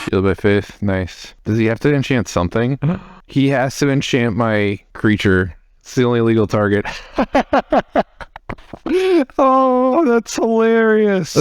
Shield by Faith, nice. Does he have to enchant something? He has to enchant my creature. It's the only legal target. Oh, that's hilarious.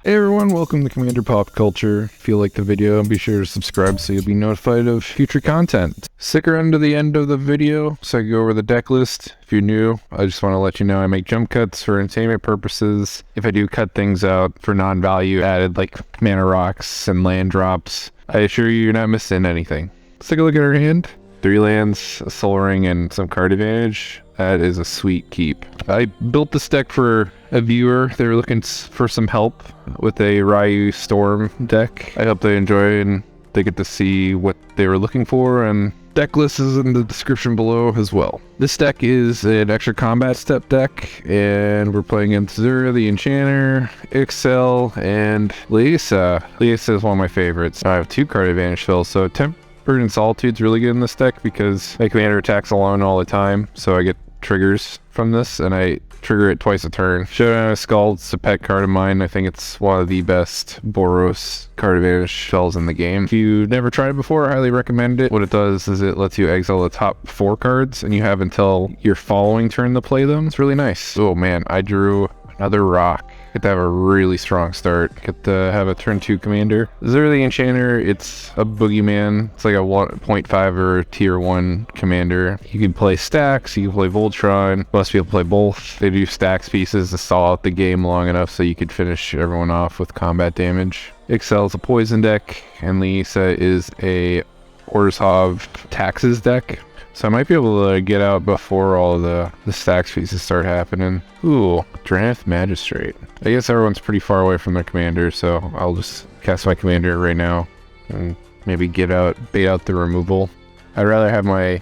Hey everyone, welcome to Commander Pop Culture. If you like the video, be sure to subscribe so you'll be notified of future content. Stick around to the end of the video so I can go over the deck list. If you're new, I just want to let you know I make jump cuts for entertainment purposes. If I do cut things out for non-value added like mana rocks and land drops, I assure you you're not missing anything. Let's take a look at our hand. 3 lands, a Soul Ring, and some card advantage. That is a sweet keep. I built this deck for a viewer. They were looking for some help with a Raiyuu Storm deck. I hope they enjoy and they get to see what they were looking for, and deck list is in the description below as well. This deck is an extra combat step deck, and we're playing against Zura the Enchanter, Ixhel, and Liesa. Liesa is one of my favorites. I have 2 card advantage fills, so Tempered and Solitude's really good in this deck because my commander attacks alone all the time, so I get triggers from this, and I trigger it twice a turn. Showdown of Scald's a pet card of mine. I think it's one of the best Boros card advantage spells in the game. If you've never tried it before, I highly recommend it. What it does is it lets you exile the top 4 cards, and you have until your following turn to play them. It's really nice. Oh man, I drew another rock. Get to have a really strong start. Get to have a turn 2 commander. Zura the Enchanter, it's a boogeyman. It's like a 0.5 or tier 1 commander. You can play stacks, you can play Voltron. Most people play both. They do stacks pieces to stall out the game long enough so you could finish everyone off with combat damage. Ixhel is a poison deck, and Liesa is a Orzhov taxes deck. So I might be able to get out before all the stacks pieces start happening. Ooh, Drannith Magistrate. I guess everyone's pretty far away from their commander, so I'll just cast my commander right now and maybe bait out the removal. I'd rather have my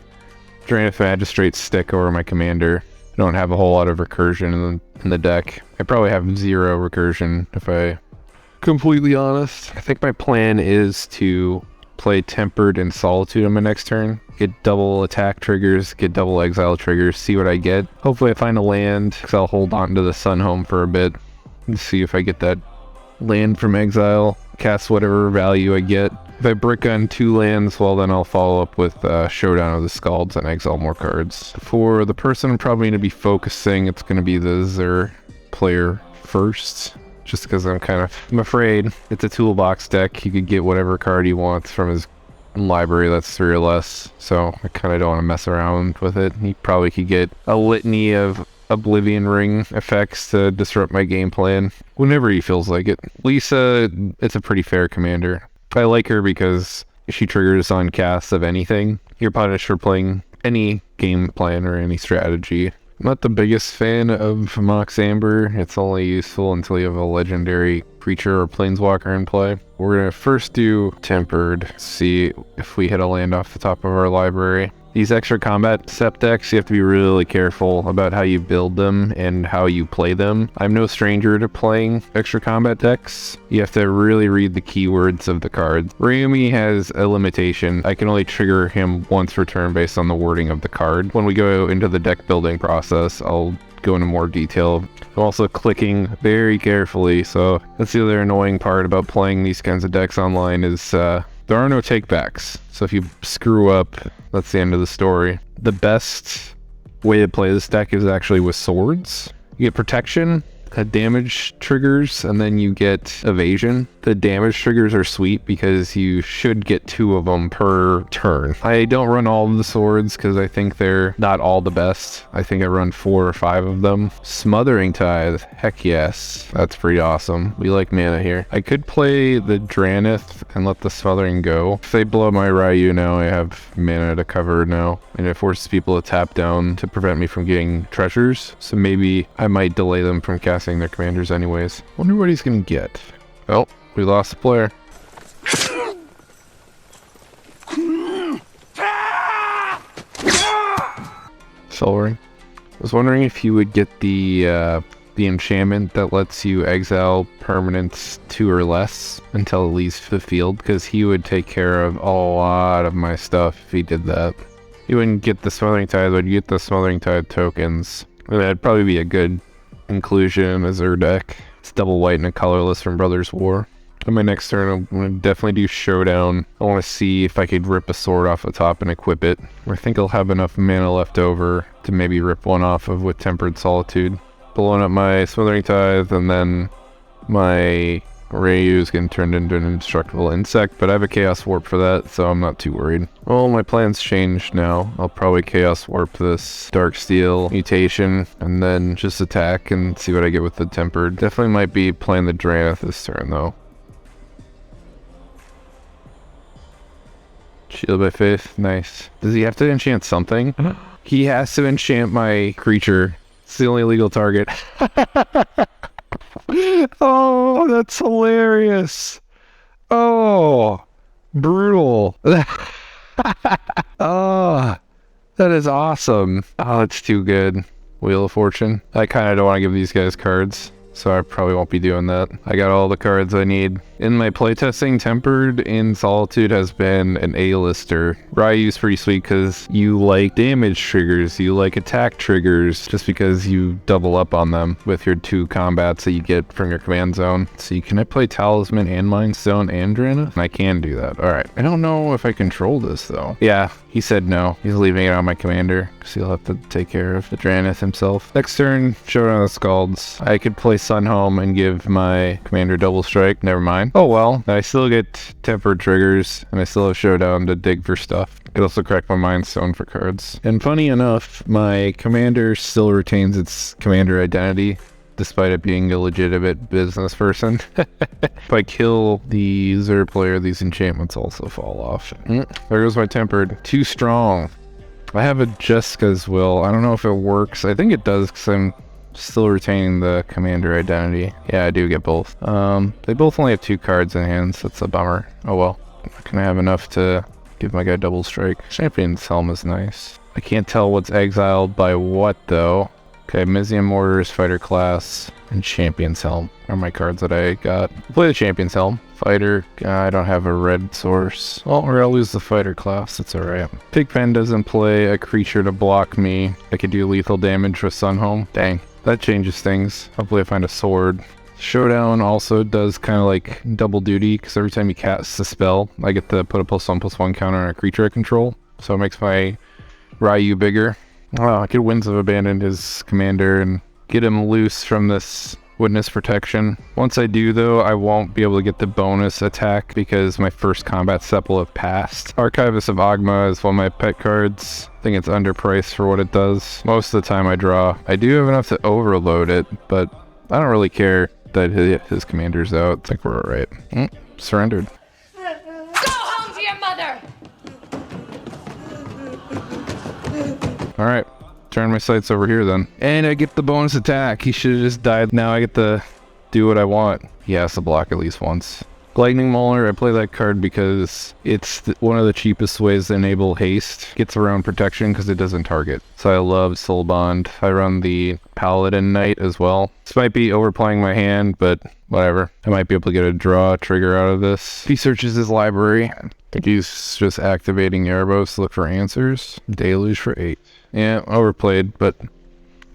Drannith Magistrate stick over my commander. I don't have a whole lot of recursion in the deck. I probably have 0 recursion if I'm completely honest. I think my plan is to play Tempered and Solitude on my next turn. Get double attack triggers, get double exile triggers, see what I get. Hopefully I find a land, because I'll hold on to the Sun Home for a bit and see if I get that land from exile, cast whatever value I get. If I brick on 2 lands, well then I'll follow up with Showdown of the Scalds and exile more cards. For the person I'm probably going to be focusing, it's going to be the Zur player first. Just because I'm afraid it's a toolbox deck. He could get whatever card he wants from his library that's 3 or less. So I kind of don't want to mess around with it. He probably could get a litany of Oblivion Ring effects to disrupt my game plan whenever he feels like it. Liesa, it's a pretty fair commander. I like her because she triggers on casts of anything. You're punished for playing any game plan or any strategy. I'm not the biggest fan of Mox Amber. It's only useful until you have a legendary creature or planeswalker in play. We're going to first do Tempered, see if we hit a land off the top of our library. These extra combat step decks, you have to be really careful about how you build them and how you play them. I'm no stranger to playing extra combat decks. You have to really read the keywords of the cards. Raiyuu has a limitation. I can only trigger him once per turn based on the wording of the card. When we go into the deck building process, I'll go into more detail. I'm also clicking very carefully, so that's the other annoying part about playing these kinds of decks online is there are no takebacks. So if you screw up, that's the end of the story. The best way to play this deck is actually with swords. You get protection, damage triggers, and then you get evasion. The damage triggers are sweet because you should get 2 of them per turn. I don't run all of the swords because I think they're not all the best. I think I run 4 or 5 of them. Smothering Tithe, heck yes. That's pretty awesome. We like mana here. I could play the Drannith and let the Smothering go. If they blow my Raiyuu now, I have mana to cover now. And it forces people to tap down to prevent me from getting treasures. So maybe I might delay them from casting their commanders anyways. Wonder what he's gonna get. Oh, we lost the player. Soul Ring. I was wondering if you would get the enchantment that lets you exile permanents 2 or less until it leaves the field, because he would take care of a lot of my stuff if he did that. You wouldn't get the Smothering Tithe, but you get the Smothering Tithe tokens. That'd probably be a good inclusion as our deck. It's double white and a colorless from Brothers War. On my next turn, I'm going to definitely do Showdown. I want to see if I could rip a sword off the top and equip it. I think I'll have enough mana left over to maybe rip one off of with Tempered Solitude. Blowing up my Smithering Tithe, and then my Raiyuu is getting turned into an indestructible insect, but I have a Chaos Warp for that, so I'm not too worried. Well, my plan's changed now. I'll probably Chaos Warp this Dark Steel mutation, and then just attack and see what I get with the Tempered. Definitely might be playing the Drannith this turn, though. Shield by Faith, nice. Does he have to enchant something? He has to enchant my creature. It's the only legal target. Oh, that's hilarious. Oh, brutal. Oh, that is awesome. Oh, it's too good. Wheel of Fortune. I kind of don't want to give these guys cards, so I probably won't be doing that. I got all the cards I need. In my playtesting, Tempered in Solitude has been an A-lister. Raiyuu's pretty sweet because you like damage triggers, you like attack triggers, just because you double up on them with your 2 combats that you get from your command zone. See, can I play Talisman and Mind Stone and Drannith? I can do that. Alright. I don't know if I control this though. Yeah, he said no. He's leaving it on my commander because he'll have to take care of the Drannith himself. Next turn, Showdown of the Scalds. I could play Sunhome and give my commander double strike. Never mind. Oh well, I still get Tempered triggers, and I still have Showdown to dig for stuff. I could also crack my Mind Stone for cards. And funny enough, my commander still retains its commander identity, despite it being a legitimate business person. If I kill the Zerg player, these enchantments also fall off. There goes my Tempered. Too strong. I have a Jessica's Will. I don't know if it works. I think it does because I'm still retaining the commander identity. Yeah, I do get both. They both only have 2 cards in hand, so that's a bummer. Oh well. I'm not gonna have enough to give my guy double strike. Champion's Helm is nice. I can't tell what's exiled by what though. Okay, Mizium Mortars, Fighter Class, and Champion's Helm are my cards that I got. I'll play the Champion's Helm. Fighter, I don't have a red source. Well, or I'll lose the Fighter Class, it's alright. Pigpen doesn't play a creature to block me. I could do lethal damage with Sunhome. Dang, that changes things. Hopefully I find a sword. Showdown also does kind of like double duty, because every time you cast a spell, I get to put a +1/+1 counter on a creature I control. So it makes my Raiyuu bigger. Oh, I could Winds of Abandon his commander and get him loose from this Witness Protection. Once I do though, I won't be able to get the bonus attack because my first combat step will have passed. Archivist of Ogma is one of my pet cards. I think it's underpriced for what it does. Most of the time I draw. I do have enough to overload it, but I don't really care that his commander's out. I think we're alright. Surrendered. Go home to your mother! Alright, turn my sights over here then. And I get the bonus attack. He should have just died. Now I get to do what I want. He has to block at least once. Lightning Mauler, I play that card because it's one of the cheapest ways to enable haste. Gets around protection because it doesn't target. So I love Soul Bond. I run the Paladin Knight as well. This might be overplaying my hand, but whatever. I might be able to get a draw trigger out of this. He searches his library. I think he's just activating Erebos to look for answers. Deluge for 8. Yeah, overplayed, but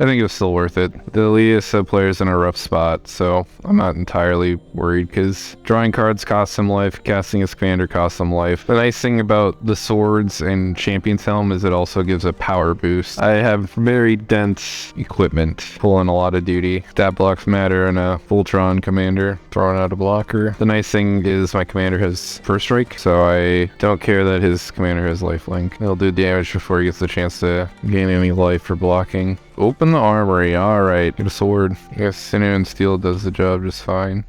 I think it was still worth it. The Liesa player's in a rough spot, so I'm not entirely worried because drawing cards costs him life, casting his commander costs him life. The nice thing about the swords and Champion's Helm is it also gives a power boost. I have very dense equipment, pulling a lot of duty. Stat blocks matter and a Voltron commander, throwing out a blocker. The nice thing is my commander has first strike, so I don't care that his commander has lifelink. He'll do damage before he gets the chance to gain any life for blocking. Open the armory, alright. Get a sword. I guess Sinew and Steel does the job just fine.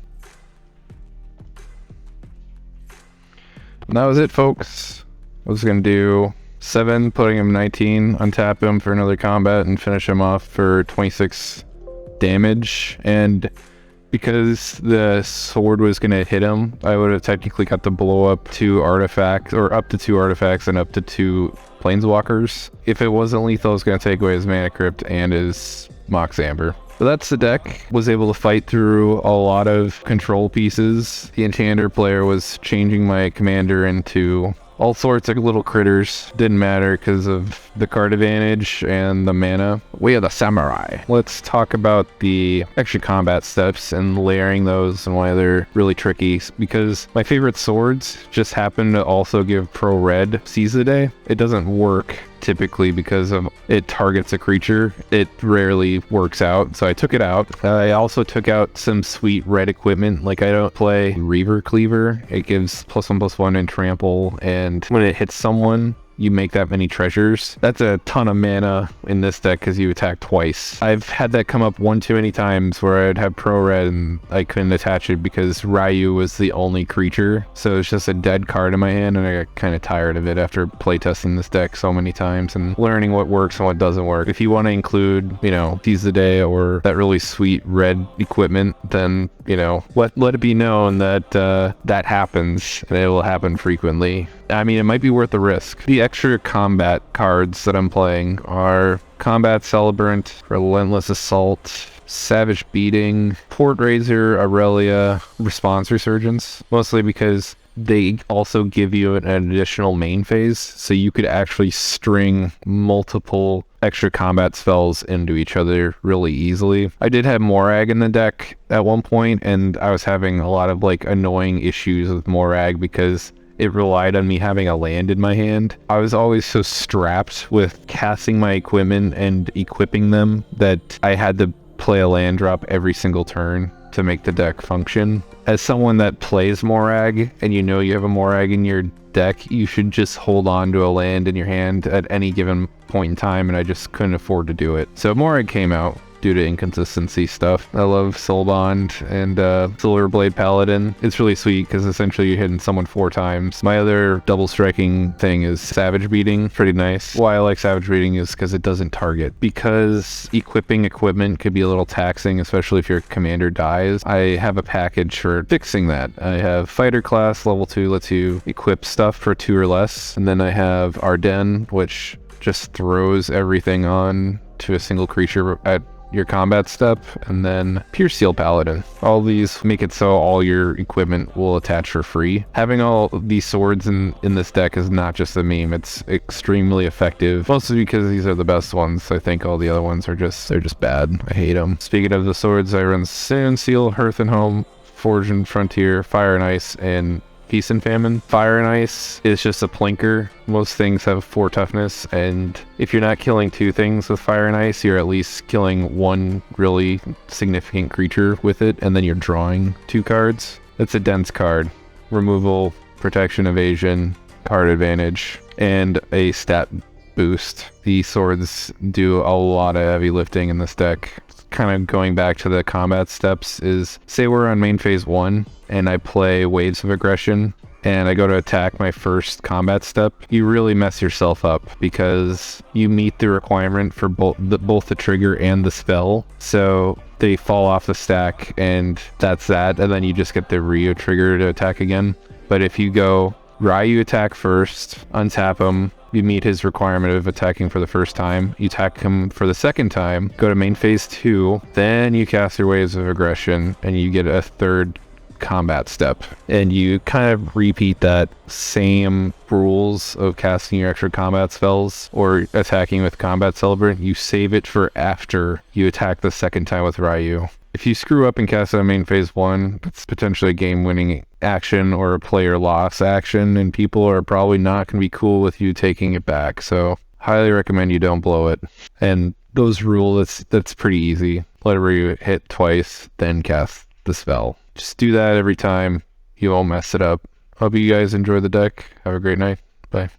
And that was it, folks. I was gonna do 7, putting him 19, untap him for another combat, and finish him off for 26 damage. And because the sword was gonna hit him, I would have technically got to blow up 2 artifacts, or up to 2 artifacts and up to 2 planeswalkers. If it wasn't lethal, I was gonna take away his Mana Crypt and his Mox Amber. But that's the deck. Was able to fight through a lot of control pieces. The Enchanter player was changing my commander into all sorts of little critters. Didn't matter because of the card advantage and the mana. We are the samurai. Let's talk about the extra combat steps and layering those and why they're really tricky, because my favorite swords just happen to also give pro red seize the day. It doesn't work typically because of it targets a creature. It rarely works out, so I took it out. I also took out some sweet red equipment, like I don't play Reaver Cleaver. It gives +1/+1 and trample, and when it hits someone, you make that many treasures. That's a ton of mana in this deck because you attack twice. I've had that come up one too many times where I'd have pro red and I couldn't attach it because Raiyuu was the only creature. So it's just a dead card in my hand, and I got kind of tired of it after playtesting this deck so many times and learning what works and what doesn't work. If you want to include, you know, Seize the Day or that really sweet red equipment, then, you know, let it be known that that happens, and it will happen frequently. I mean, it might be worth the risk. The extra combat cards that I'm playing are Combat Celebrant, Relentless Assault, Savage Beating, Port Razor, Aurelia, Response Resurgence, mostly because they also give you an additional main phase, so you could actually string multiple extra combat spells into each other really easily. I did have Morag in the deck at one point, and I was having a lot of like annoying issues with Morag because it relied on me having a land in my hand. I was always so strapped with casting my equipment and equipping them that I had to play a land drop every single turn to make the deck function. As someone that plays Morag, and you know you have a Morag in your deck, you should just hold on to a land in your hand at any given point in time, and I just couldn't afford to do it. So Morag came out due to inconsistency stuff. I love Soulbond and Silverblade Paladin. It's really sweet because essentially you're hitting someone 4 times. My other double striking thing is Savage Beating. Pretty nice. Why I like Savage Beating is because it doesn't target. Because equipping equipment could be a little taxing, especially if your commander dies. I have a package for fixing that. I have Fighter Class, level 2 lets you equip stuff for 2 or less. And then I have Ardennes, which just throws everything on to a single creature at your combat step, and then Pure Steel Paladin. All these make it so all your equipment will attach for free. Having all these swords in this deck is not just a meme, it's extremely effective, mostly because these are the best ones. I think all the other ones are they're just bad. I hate them. Speaking of the swords, I run Sin Seal, Hearth and Home, Forge and Frontier, Fire and Ice, and Peace and Famine. Fire and Ice is just a plinker. Most things have 4 toughness, and if you're not killing 2 things with Fire and Ice, you're at least killing 1 really significant creature with it, and then you're drawing 2 cards. It's a dense card. Removal, protection, evasion, card advantage, and a stat boost. The swords do a lot of heavy lifting in this deck. Kind of going back to the combat steps is, say we're on main phase 1 and I play Waves of Aggression and I go to attack my first combat step, you really mess yourself up because you meet the requirement for both the trigger and the spell, so they fall off the stack and that's that, and then you just get the Raiyuu trigger to attack again. But if you go Raiyuu attack first, untap him, you meet his requirement of attacking for the first time, you attack him for the second time, go to main phase 2, then you cast your Waves of Aggression, and you get a 3rd combat step. And you kind of repeat that same rules of casting your extra combat spells or attacking with Combat Celebrant. You save it for after you attack the second time with Raiyuu. If you screw up and cast it on main phase 1, it's potentially a game-winning action or a player loss action, and people are probably not going to be cool with you taking it back. So highly recommend you don't blow it. And those rules, that's pretty easy. Let Raiyuu hit twice, then cast the spell. Just do that every time. You won't mess it up. Hope you guys enjoy the deck. Have a great night. Bye.